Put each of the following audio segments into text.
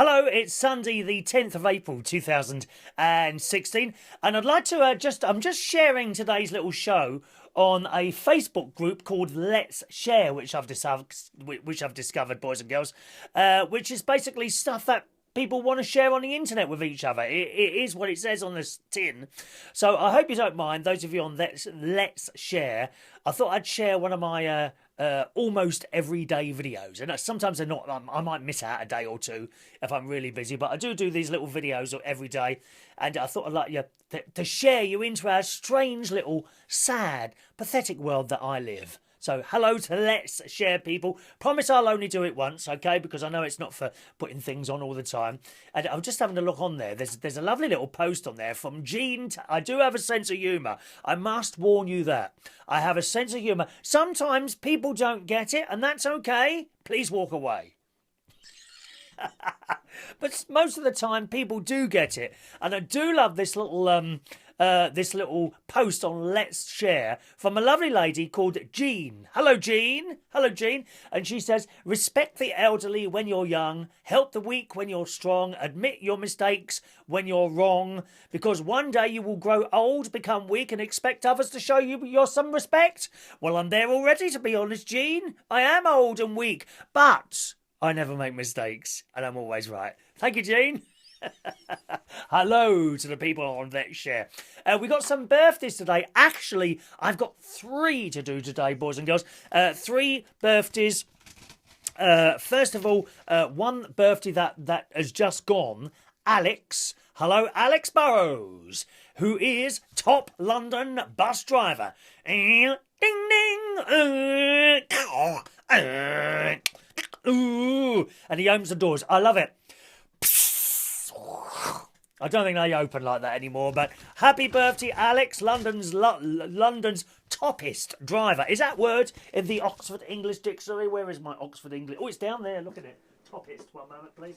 Hello, it's Sunday, the 10th of April 2016, and I'd like to I'm just sharing today's little show on a Facebook group called Let's Share, which I've discovered, boys and girls, which is basically stuff that people want to share on the internet with each other. It is what it says on this tin. So I hope you don't mind, those of you on Let's Share. I thought I'd share one of my almost everyday videos, and sometimes they're not. I might miss out a day or two if I'm really busy, but I do these little videos every day, and I thought I'd like you to share you into our strange little sad pathetic world that I live. So hello to Let's Share, people. Promise I'll only do it once, okay, because I know it's not for putting things on all the time. And I'm just having a look on there. There's a lovely little post on there from Jean. I do have a sense of humour. I must warn you that. I have a sense of humour. Sometimes people don't get it, and that's okay. Please walk away. But most of the time people do get it, and I do love this little post on Let's Share from a lovely lady called Jean. Hello Jean. Hello Jean. And she says, respect the elderly when you're young, help the weak when you're strong, admit your mistakes when you're wrong, because one day you will grow old, become weak, and expect others to show you some respect. Well, I'm there already, to be honest, Jean. I am old and weak, but I never make mistakes, and I'm always right. Thank you, Jean. Hello to the people on Let's Share. We got some birthdays today. Actually, I've got 3 to do today, boys and girls. 3 birthdays. First of all, one birthday that has just gone. Alex. Hello, Alex Burrows, who is top London bus driver. Ding ding. Ooh, and he opens the doors. I love it. I don't think they open like that anymore, but happy birthday, Alex, London's toppest driver. Is that word in the Oxford English Dictionary? Where is my Oxford English? Oh, it's down there. Look at it. Toppest. One moment, please.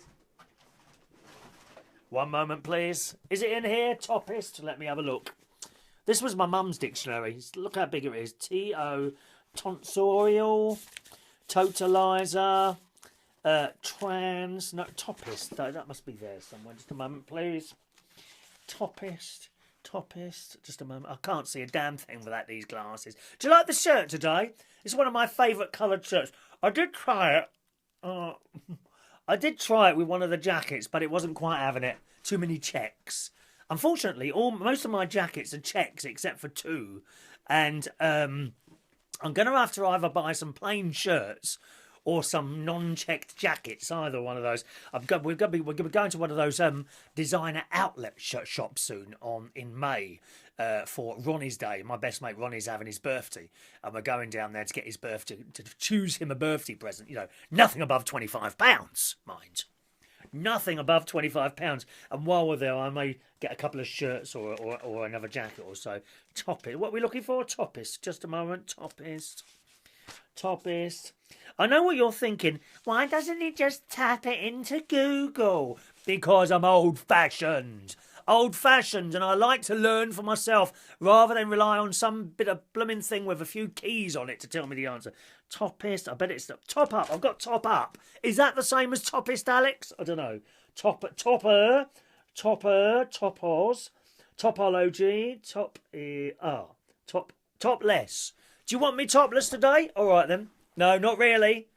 One moment, please. Is it in here? Toppest. Let me have a look. This was my mum's dictionary. Look how big it is. T-O, tonsorial, totalizer, toppest. That must be there somewhere. Just a moment, please. Toppest. Just a moment. I can't see a damn thing without these glasses. Do you like the shirt today? It's one of my favourite coloured shirts. I did try it. I did try it with one of the jackets, but it wasn't quite having it. Too many checks. Unfortunately, most of my jackets are checks except for 2, and I'm going to have to either buy some plain shirts or some non-checked jackets, either one of those. We're going to one of those designer outlet shops soon in May for Ronnie's day. My best mate Ronnie's having his birthday, and we're going down there to get his birthday, to choose him a birthday present. You know, nothing above £25, mind. Nothing above £25. And while we're there, I may get a couple of shirts or another jacket or so. Toppest. What are we looking for? Toppest. Just a moment. Toppest. I know what you're thinking. Why doesn't he just tap it into Google? Because I'm old-fashioned. Old-fashioned, and I like to learn for myself rather than rely on some bit of blooming thing with a few keys on it to tell me the answer. Toppest. I bet it's the top up. I've got top up. Is that the same as toppest, Alex? I don't know. Topper, topos, topology, topless. Do you want me topless today? All right then. No, not really.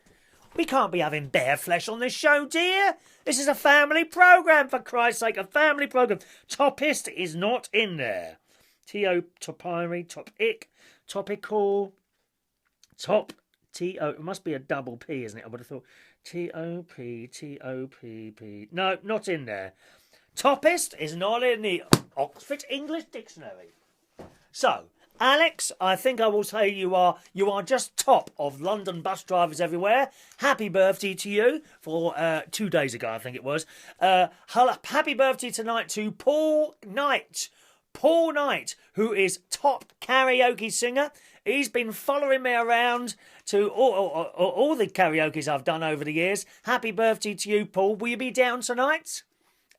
We can't be having bare flesh on this show, dear. This is a family programme, for Christ's sake, a family programme. Toppest is not in there. Topyry, topic, topical, T-O. It must be a double P, isn't it? I would have thought T-O-P. No, not in there. Toppest is not in the Oxford English Dictionary. So, Alex, I think I will say you are just top of London bus drivers everywhere. Happy birthday to you for 2 days ago, I think it was. Happy birthday tonight to Paul Knight. Paul Knight, who is top karaoke singer. He's been following me around to all the karaokes I've done over the years. Happy birthday to you, Paul. Will you be down tonight?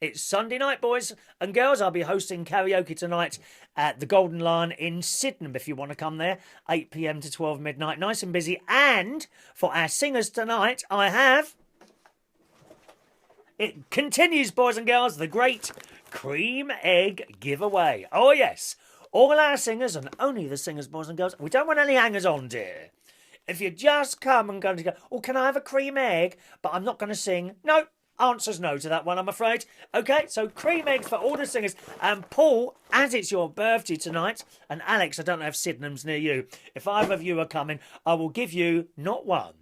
It's Sunday night, boys and girls. I'll be hosting karaoke tonight at the Golden Lion in Sydenham, if you want to come there. 8 p.m. to 12 midnight. Nice and busy. And for our singers tonight, I have It continues, boys and girls, the great cream egg giveaway. Oh, yes. All our singers, and only the singers, boys and girls. We don't want any hangers on, dear. If you just come and go, oh, can I have a cream egg? But I'm not going to sing. No, answer's no to that one, I'm afraid. Okay, so cream eggs for all the singers. And Paul, as it's your birthday tonight, and Alex, I don't know if Sydenham's near you. If either of you are coming, I will give you not one,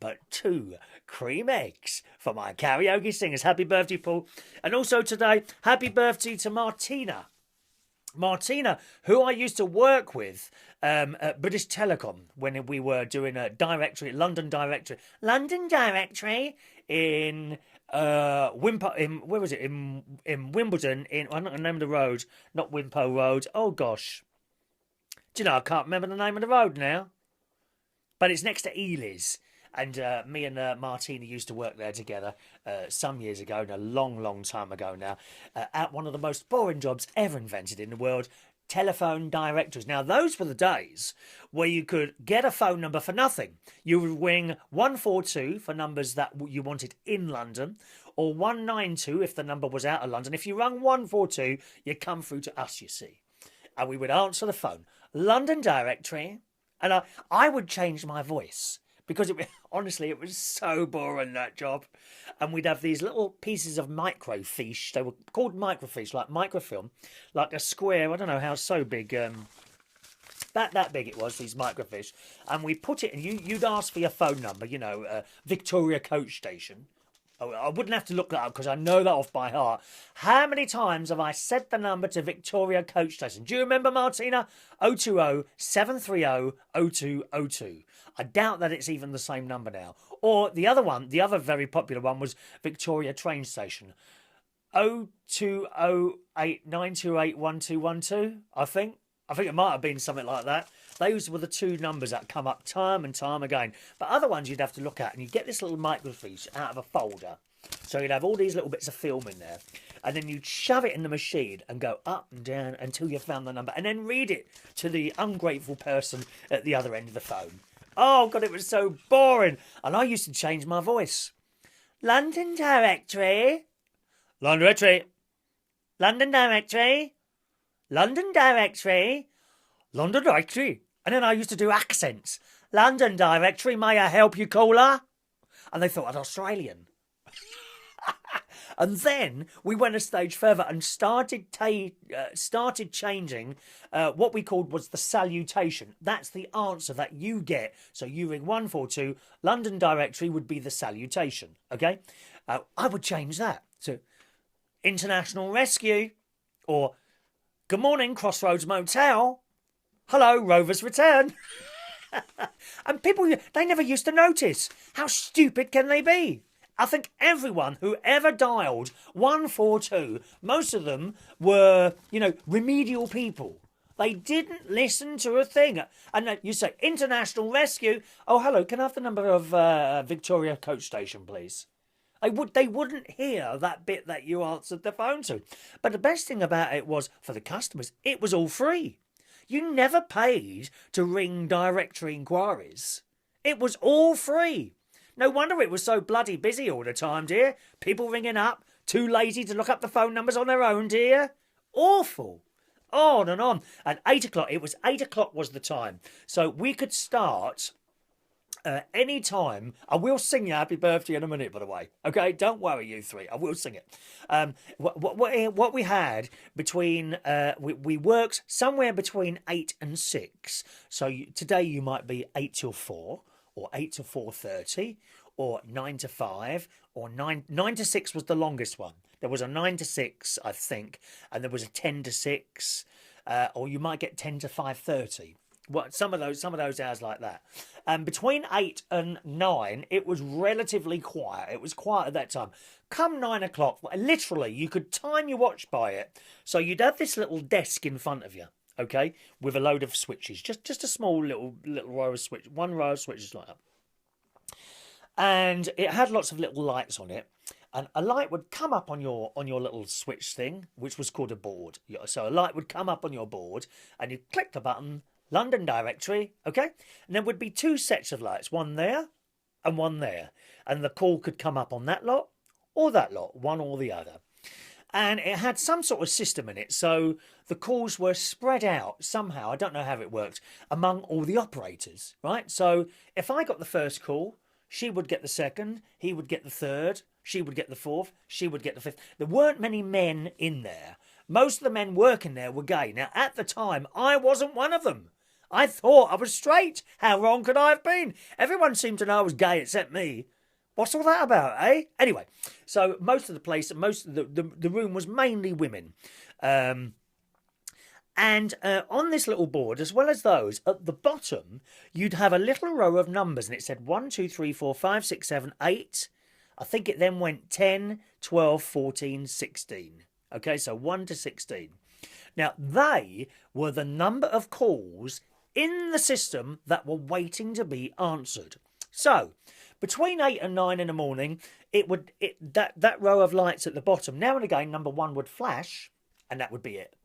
but 2 cream eggs for my karaoke singers. Happy birthday, Paul. And also today, happy birthday to Martina. Martina, who I used to work with at British Telecom when we were doing a directory, London directory in where was it? In Wimbledon, I'm not going to name the road, not Wimpole Road. Oh gosh. Do you know, I can't remember the name of the road now. But it's next to Ely's. And me and Martina used to work there together some years ago, and a long, long time ago now, at one of the most boring jobs ever invented in the world, telephone directories. Now, those were the days where you could get a phone number for nothing. You would ring 142 for numbers that you wanted in London, or 192 if the number was out of London. If you rang 142, you come through to us, you see. And we would answer the phone. London directory. And I would change my voice. Because honestly, it was so boring, that job. And we'd have these little pieces of microfiche. They were called microfiche, like microfilm. Like a square, I don't know how so big. That big it was, these microfiche. And we put it, and you'd ask for your phone number, you know, Victoria Coach Station. I wouldn't have to look that up because I know that off by heart. How many times have I said the number to Victoria Coach Station? Do you remember, Martina? 020 730 0202. I doubt that it's even the same number now. Or the other one, the other very popular one was Victoria Train Station. 0208 928 1212, I think. I think it might have been something like that. Those were the 2 numbers that come up time and time again. But other ones you'd have to look at, and you get this little microfiche out of a folder. So you'd have all these little bits of film in there. And then you'd shove it in the machine and go up and down until you found the number. And then read it to the ungrateful person at the other end of the phone. Oh, God, it was so boring. And I used to change my voice. London directory. London directory. London directory. London directory. London directory. And then I used to do accents. London directory, may I help you, caller? And they thought I was Australian. And then we went a stage further and started changing what we called was the salutation. That's the answer that you get. So you ring 142, London directory would be the salutation, okay? I would change that to International Rescue, or good morning, Crossroads Motel. Hello, Rover's Return. And people, they never used to notice. How stupid can they be? I think everyone who ever dialed 142, most of them were, you know, remedial people. They didn't listen to a thing. And you say, International Rescue. Oh, hello, can I have the number of Victoria Coach Station, please? They wouldn't hear that bit that you answered the phone to. But the best thing about it was, for the customers, it was all free. You never paid to ring directory inquiries. It was all free. No wonder it was so bloody busy all the time, dear. People ringing up, too lazy to look up the phone numbers on their own, dear. Awful. On and on. And 8 o'clock, it was 8 o'clock was the time. So we could start any time. I will sing you happy birthday in a minute, by the way. Okay, don't worry, you three. I will sing it. What we had between, we worked somewhere between 8 and 6. So today you might be 8 till 4. Or 8 to 4:30, or 9 to 5, or 9 to 6 was the longest one. There was a 9 to 6, I think, and there was a 10 to 6, or you might get 10 to 5:30. Some of those hours like that. Between 8 and 9, it was relatively quiet. It was quiet at that time. Come 9 o'clock, literally, you could time your watch by it. So you'd have this little desk in front of you. Okay, with a load of switches, just a small little row of switches, one row of switches like that, and it had lots of little lights on it, and a light would come up on your little switch thing, which was called a board. So a light would come up on your board, and you click the button, London directory, okay, and there would be 2 sets of lights, one there and one there, and the call could come up on that lot or that lot, one or the other. And it had some sort of system in it, so the calls were spread out somehow, I don't know how it worked, among all the operators, right? So if I got the first call, she would get the second, he would get the third, she would get the fourth, she would get the fifth. There weren't many men in there. Most of the men working there were gay. Now, at the time, I wasn't one of them. I thought I was straight. How wrong could I have been? Everyone seemed to know I was gay except me. What's all that about, eh? Anyway, so most of the place, most of the room was mainly women. And on this little board, as well as those, at the bottom, you'd have a little row of numbers, and it said 1, 2, 3, 4, 5, 6, 7, 8. I think it then went 10, 12, 14, 16. Okay, so 1 to 16. Now, they were the number of calls in the system that were waiting to be answered. So, between 8 and 9 in the morning, that row of lights at the bottom, now and again, number 1 would flash, and that would be it.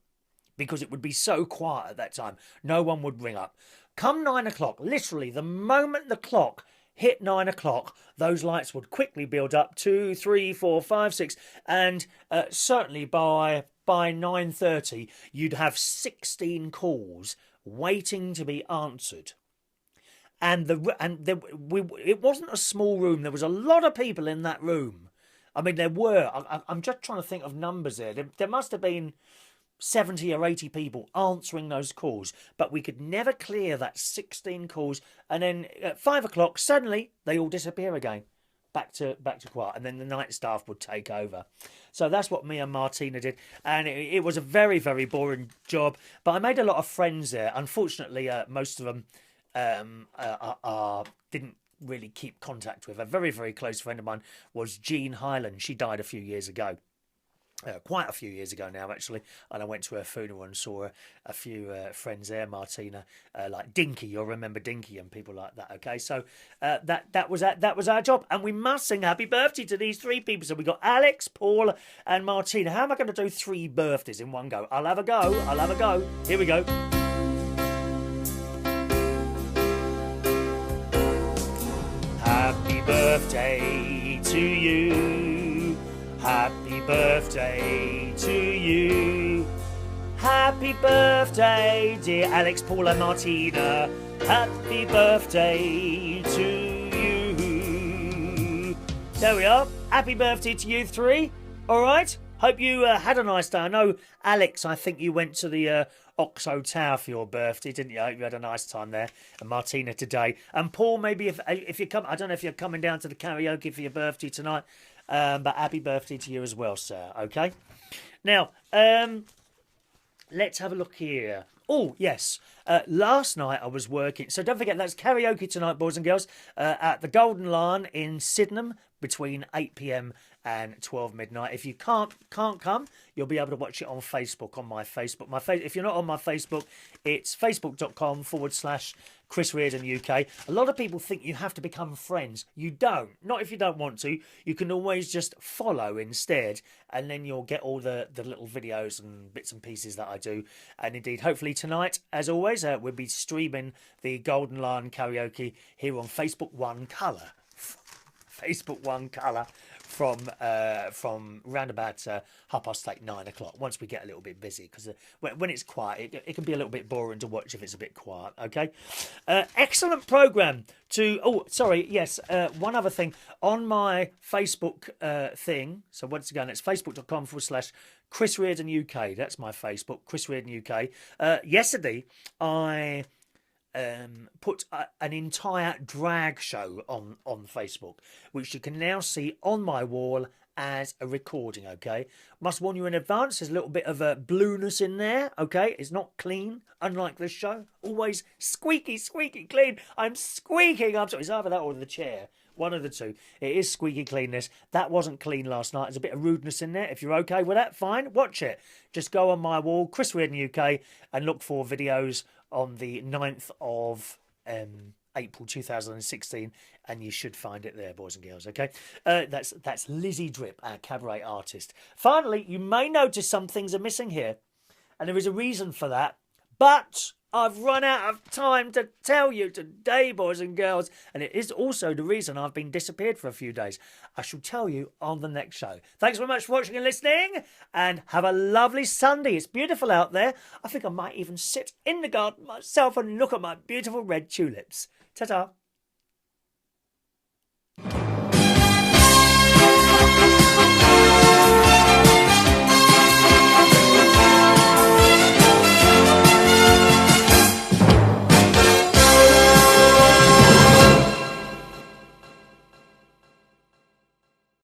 Because it would be so quiet at that time. No one would ring up. Come 9 o'clock, literally, the moment the clock hit 9 o'clock, those lights would quickly build up 2, 3, 4, 5, 6, and certainly by 9:30, you'd have 16 calls waiting to be answered. It wasn't a small room. There was a lot of people in that room. I mean, there were. I'm just trying to think of numbers there. There must have been 70 or 80 people answering those calls, but we could never clear that 16 calls. And then at 5 o'clock, suddenly they all disappear again, back to quiet, and then the night staff would take over. So that's what me and Martina did, and it was a very, very boring job. But I made a lot of friends there. Unfortunately, most of them didn't really keep contact with. A very, very close friend of mine was Jean Hyland. She died a few years ago. Quite a few years ago now, actually, and I went to her funeral and saw a few friends there, Martina, like Dinky. You'll remember Dinky and people like that. Okay, so that was our job, and we must sing happy birthday to these 3 people. So we got Alex, Paul, and Martina. How am I going to do 3 birthdays in one go? I'll have a go. Here we go. Happy birthday to you. Happy birthday to you. Happy birthday, dear Alex, Paul and Martina. Happy birthday to you. There we are. Happy birthday to you 3. All right. Hope you had a nice day. I know, Alex, I think you went to the Oxo Tower for your birthday, didn't you? I hope you had a nice time there. And Martina today. And Paul, maybe if you come, I don't know if you're coming down to the karaoke for your birthday tonight. But happy birthday to you as well, sir. Okay. Now, let's have a look here. Oh, yes. Last night I was working. So don't forget, that's karaoke tonight, boys and girls, at the Golden Lion in Sydenham between 8 p.m. and 12 midnight. If you can't come, you'll be able to watch it on Facebook, on my Facebook. If you're not on my Facebook, it's facebook.com/Chris Reardon UK. A lot of people think you have to become friends. You don't. Not if you don't want to. You can always just follow instead, and then you'll get all the little videos and bits and pieces that I do. And indeed, hopefully tonight, as always, we'll be streaming the Golden Lion karaoke here on Facebook One Colour. Facebook One Colour from round about 8:30, 9 o'clock, once we get a little bit busy, because when it's quiet, it can be a little bit boring to watch if it's a bit quiet. Okay, excellent programme one other thing on my Facebook thing. So once again, it's facebook.com/Chris Reardon UK. That's my Facebook, Chris Reardon UK. Yesterday I put an entire drag show on Facebook, which you can now see on my wall as a recording. Okay, must warn you in advance, there's a little bit of a blueness in there. Okay, it's not clean, unlike this show, always squeaky clean. I'm squeaking. I'm sorry, it's either that or the chair, one of the two. It is squeaky cleanness. That wasn't clean last night. There's a bit of rudeness in there. If you're okay with that, fine, watch it. Just go on my wall, Chris Reardon UK, and look for videos on the 9th of April 2016, and you should find it there, boys and girls. Okay, that's Lizzie Drip, our cabaret artist. Finally, you may notice some things are missing here, and there is a reason for that, but I've run out of time to tell you today, boys and girls, and it is also the reason I've been disappeared for a few days. I shall tell you on the next show. Thanks very much for watching and listening, and have a lovely Sunday. It's beautiful out there. I think I might even sit in the garden myself and look at my beautiful red tulips. Ta-ta.